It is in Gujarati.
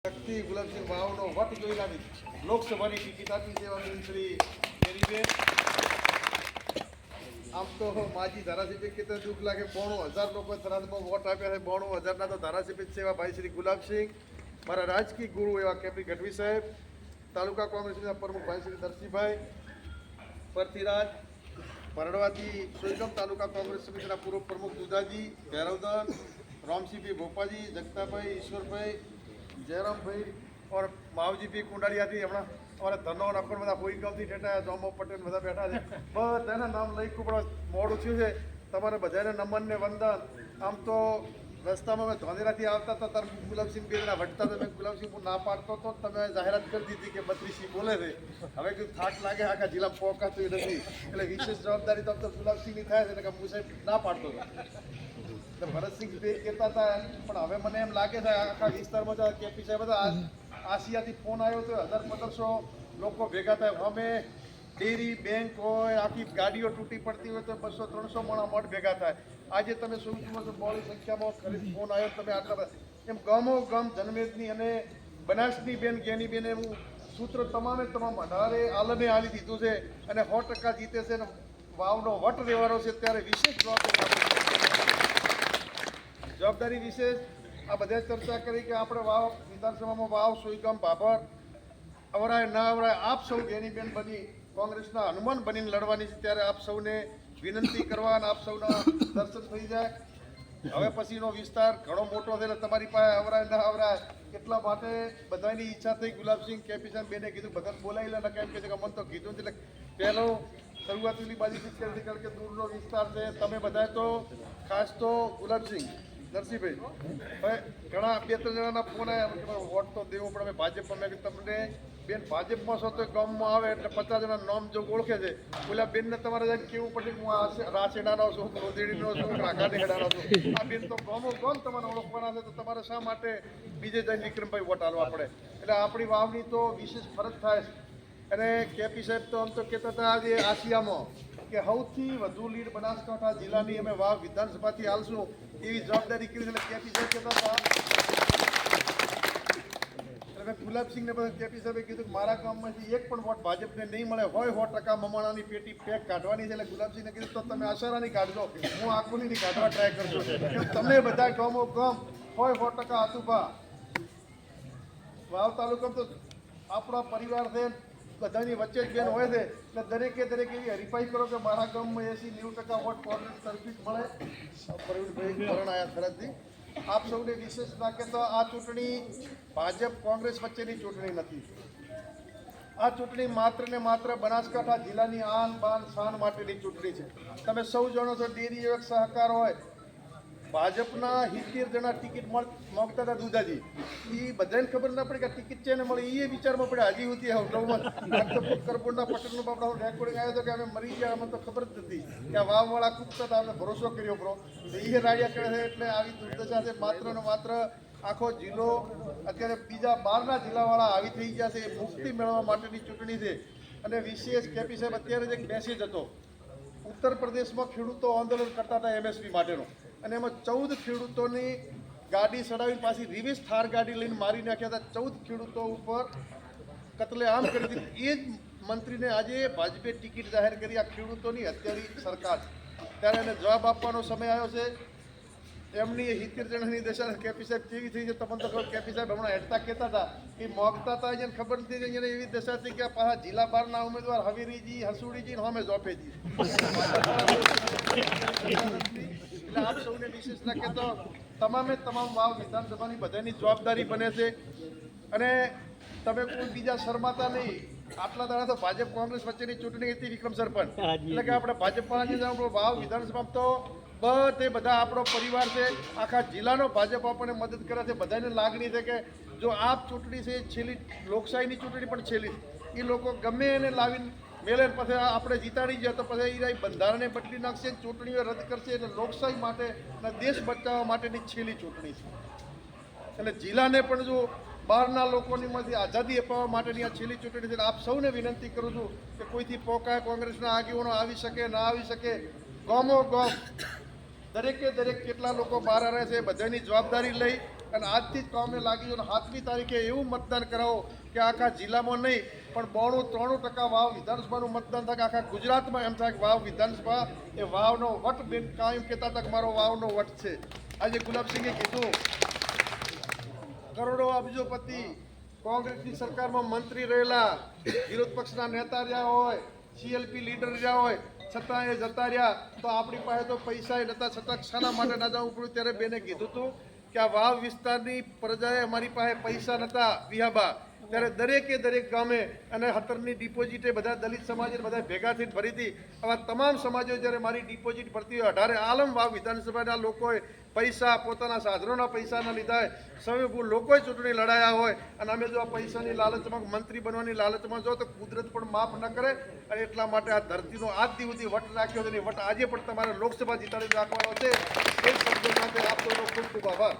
શક્તિ ગુલાબસિંહ વાવનો વટ જોઈ લાવી લોકસભાની ટિકિટ આપી સેવા મંત્રી કેરીબેન આમ તો માજી ધારાસભ્ય કે દુઃખ લાગે 92,000 લોકો થરાદમાં વોટ આપ્યા છે 92,000 ના તો ધારાસભ્ય સેવા ભાઈ શ્રી ગુલાબસિંહ મારા રાજકીય ગુરુ એવા કેપી ગઢવી સાહેબ તાલુકા કોંગ્રેસના પ્રમુખ ભાઈ શ્રી દરસીભાઈ પરથીરાજ પરડવાથી સોયગમ તાલુકા કોંગ્રેસ સમિતિના પૂર્વ પ્રમુખ દુધાજી ભૈરવદન रामसिंह भोपाजी जगताभाई ईश्वरभाई जयराम भाई और मावजी भी कुंडारिया थी हमारा और धनो अपन बता कोई गलती ठेठा जोमो पटेल बता बैठा है बधाना नाम लई खूब मोड़ू थयुं छे तमारे बधाने नमन ने वंदन आम तो रस्ता में धोनेरा थी आवता था तर गुलाबसिंह बेना वटता था मैं गुलाबसिंह को ना पाड़तो तो तमे जाहिरात कर दी थी कि 32 बोले थे हवे क्यों थाट लागे आखा जिला पोकातो नहीं એટલે વિશેષ જવાબદારી તો ગુલાબસિંહ ની થાય છે એટલે કે હું સાહેબ ના પાડતો હતો ભરતસિંહ બે કહેતા હતા પણ હવે મને એમ લાગે છે આખા વિસ્તારમાં જો કેપી સાહેબ હતા આસિયાથી ફોન આવ્યો તો 1,000-1,500 લોકો ભેગા થાય અમે ડેરી બેંક હોય આખી ગાડીઓ તૂટી પડતી હોય તો 200-300 માણસ મઠ ભેગા થાય આજે તમે શું જુઓ છો બહોળી સંખ્યામાં ખરીદ ફોન આવ્યો તમે આટલા એમ ગમો ગમ જન્મેદની અને બનાસની બેન જ્ઞાની બેન એવું સૂત્ર તમામે તમામ 18 આલમે આલી દીધું છે અને 100% જીતે છે અને વાવનો વટ રહેવાનો છે ત્યારે વિશેષ જવાબદારી વિશેષ આ બધા ચર્ચા કરી કે આપણે વાવ વિધાનસભામાં વાવ સોયગામ ભાભર અવરાય ના અવરાય આપ સૌ જ્ઞાનીબેન બની કોંગ્રેસના હનુમાન બનીને લડવાની છે ત્યારે આપ સૌને વિનંતી કરવા અને આપ સૌના દર્શન થઈ જાય હવે પછીનો વિસ્તાર ઘણો મોટો છે એટલે તમારી પાસે અવરાય ના અવરાય એટલા માટે બધાની ઈચ્છા થઈ ગુલાબસિંહ કેપી સાહેબ બેને કીધું બધા બોલાવી લે કેમ કે મને તો કીધું એટલે પહેલો શરૂઆતની બાજુથી કરી કારણ કે દૂરનો વિસ્તાર છે તમે બધા તો ખાસ તો ગુલાબસિંહ નરસિંહભાઈ હવે ઘણા 2-3 જણાના ફોન આવ્યા વોટ તો દેવો પણ અમે ભાજપમાં મેં તમને બેન ભાજપમાં છો તો ગામમાં આવે એટલે 50 જણા નામ જો ઓળખે છે ઓલા બેનને તમારે જાય કેવું પડે હું આ રાસેડાનો છું રોદેડીનો છું રાઘાનેડાનો છું આ બેન તો ગામો ગામ તમારે ઓળખવાના છે તો તમારે શા માટે બીજે જઈને વિક્રમભાઈ વોટ આલવા પડે એટલે આપણી વાવની તો વિશેષ ફરજ થાય છે અને કેપી સાહેબ તો આમ તો કહેતા હતા આજે આસિયામાં કે સૌથી વધુ લીડ બનાસકાંઠા જિલ્લાની અમે વાવ વિધાનસભાથી હાલશું એવી જવાબદારી કરી એટલે કેપી સાહેબ કહેતા હતા એટલે મેં ગુલાબસિંહને પછી કેપી સાહેબે કીધું કે મારા ગામમાંથી એક પણ વોટ ભાજપને નહીં મળે હોય 100% મમણાની પેટી પેક કાઢવાની છે એટલે ગુલાબસિંહને કીધું તો તમે આશારાની કાઢજો હું આખુની કાઢવા ટ્રાય કરજો તમે બધા ગામો ગામ હોય 100% આતુભા વાવ તાલુકામાં તો આપણા પરિવાર છે બધાની વચ્ચે જ બેન હોય છે એટલે દરેકે દરેક એવી હરીફાઈ કરો કે મારા ગામમાં 80-90% વોટ કોંગ્રેસ તરફી મળે પ્રવીણભાઈ કરણ આયા ફરજથી આપ સૌને વિશેષ નાખે તો આ ચૂંટણી ભાજપ કોંગ્રેસ વચ્ચેની ચૂંટણી નથી આ ચૂંટણી માત્ર ને માત્ર બનાસકાંઠા જિલ્લાની આન બાન શાન માટેની ચૂંટણી છે તમે સૌ જાણો છો ડેરી એક સહકાર હોય ભાજપના 70 જણા ટિકિટ માંગતા હતા દુધાજી એ બધાને ખબર ના પડી કે ટિકિટ છે ને મળી એ વિચારમાં પડ્યા હજી સુધી કરપુરના પટેલનો બાપડો રેકોર્ડિંગ આવ્યો હતો કે અમે મરી ગયા અમને તો ખબર જ નથી કે આ વાવવાળા કૂદતા હતા અમને ભરોસો કર્યો બ્રો એ રાડિયા કરે છે એટલે આવી દુર્દશા છે માત્ર ને માત્ર આખો જિલ્લો અત્યારે બીજા 12ના જિલ્લાવાળા આવી થઈ ગયા છે એ મુક્તિ મેળવવા માટેની ચૂંટણી છે અને વિશેષ કેપી સાહેબ અત્યારે જ એક મેસેજ હતો ઉત્તર પ્રદેશમાં ખેડૂતો આંદોલન કરતા હતા એમએસપી માટેનો અને એમાં 14 ખેડૂતોની ગાડી સડાવીને પાછી રિવેસ થાર ગાડી લઈને મારી નાખ્યા હતા 14 ખેડૂતો ઉપર કતલેઆમ કરી દીધી એ જ મંત્રીને આજે ભાજપે ટિકિટ જાહેર કરી આ ખેડૂતોની હત્યાની સરકાર ત્યારે એને જવાબ આપવાનો સમય આવ્યો છે એમની 70 જણાની દશા કેપી સાહેબ કેવી થઈ છે તમને તો ખબર કેપી સાહેબ હમણાં હેઠતા કહેતા હતા એ મોગતા હતા જેને ખબર નથી એને એવી દશા હતી કે પાછા જિલ્લા બારના ઉમેદવાર હવેરીજી હસુડીજી હોમે જોપેજી એટલે આપ સૌને વિશેષ નાખે તો તમામે તમામ વાવ વિધાનસભાની બધાની જવાબદારી બને છે અને તમે કોઈ બીજા શરમાતા નહીં આટલા દાડા તો ભાજપ કોંગ્રેસ વચ્ચેની ચૂંટણી હતી વિક્રમ સરપંચ એટલે કે આપણે ભાજપમાં વાવ વિધાનસભામાં તો બધે બધા આપણો પરિવાર છે આખા જિલ્લાનો ભાજપ આપણને મદદ કરે છે બધાને લાગણી છે કે જો આ ચૂંટણી છે છેલ્લી લોકશાહીની ચૂંટણી પણ છેલ્લી એ લોકો ગમે એને લાવીને મેલે પછી આપણે જીતાડી જાય તો પછી એ બંધારણને બદલી નાખશે ચૂંટણીઓ રદ કરશે એટલે લોકશાહી માટે અને દેશ બચાવવા માટેની છેલ્લી ચૂંટણી છે એટલે જિલ્લાને પણ જો બહારના લોકોનીમાંથી આઝાદી અપાવવા માટેની આ છેલ્લી ચૂંટણી છે આપ સૌને વિનંતી કરું છું કે કોઈથી પોકાય કોંગ્રેસના આગેવાનો આવી શકે ના આવી શકે ગામો ગામ દરેકે દરેક કેટલા લોકો બહાર રહે છે બધાની જવાબદારી લઈ અને આજથી જ કામે લાગી જાઓ. 7મી તારીખે એવું મતદાન કરાવો કે આખા જિલ્લામાં નહીં પણ 92-93% વાવ વિધાનસભાનું મતદાન થાય. આખા ગુજરાતમાં એમ થાય કે વાવ વિધાનસભા એ વાવનો વટ બેન કાયમ કહેતા હતા કે મારો વાવનો વટ છે. આજે ગુલાબસિંહે કીધું કરોડો અબજોપતિ કોંગ્રેસની સરકારમાં મંત્રી રહેલા, વિરોધ પક્ષના નેતા રહ્યા હોય, CLP લીડર રહ્યા હોય, છતાં એ જતા રહ્યા. તો આપણી પાસે તો પૈસા નતા, છતાં શાના માટે ના જવું પડ્યું? ત્યારે બેને કીધું હતું કે આ વાવ વિસ્તારની પ્રજાએ અમારી પાસે પૈસા નતા વિહાબા, ત્યારે દરેક ગામે અને 17ની ડિપોઝિટે બધા દલિત સમાજે બધા ભેગા થઈને ભરી હતી. આવા તમામ સમાજો જ્યારે મારી ડિપોઝિટ ભરતી હોય 18 આલમ વાવ વિધાનસભાના લોકોએ પૈસા પોતાના સાધનોના પૈસાના લીધા સ્વયંભૂ લોકોએ ચૂંટણી લડાયા હોય અને અમે જો આ પૈસાની લાલચમાં મંત્રી બનવાની લાલચમાં જો તો કુદરત પણ માફ ન કરે. અને એટલા માટે આ ધરતીનો આજ સુધી વટ રાખ્યો છે. વટ આજે પણ તમારે લોકસભા જીતાડી રાખવાનો છે. એ શબ્દો સાથે આપ સૌનો ખૂબ ખૂબ આભાર.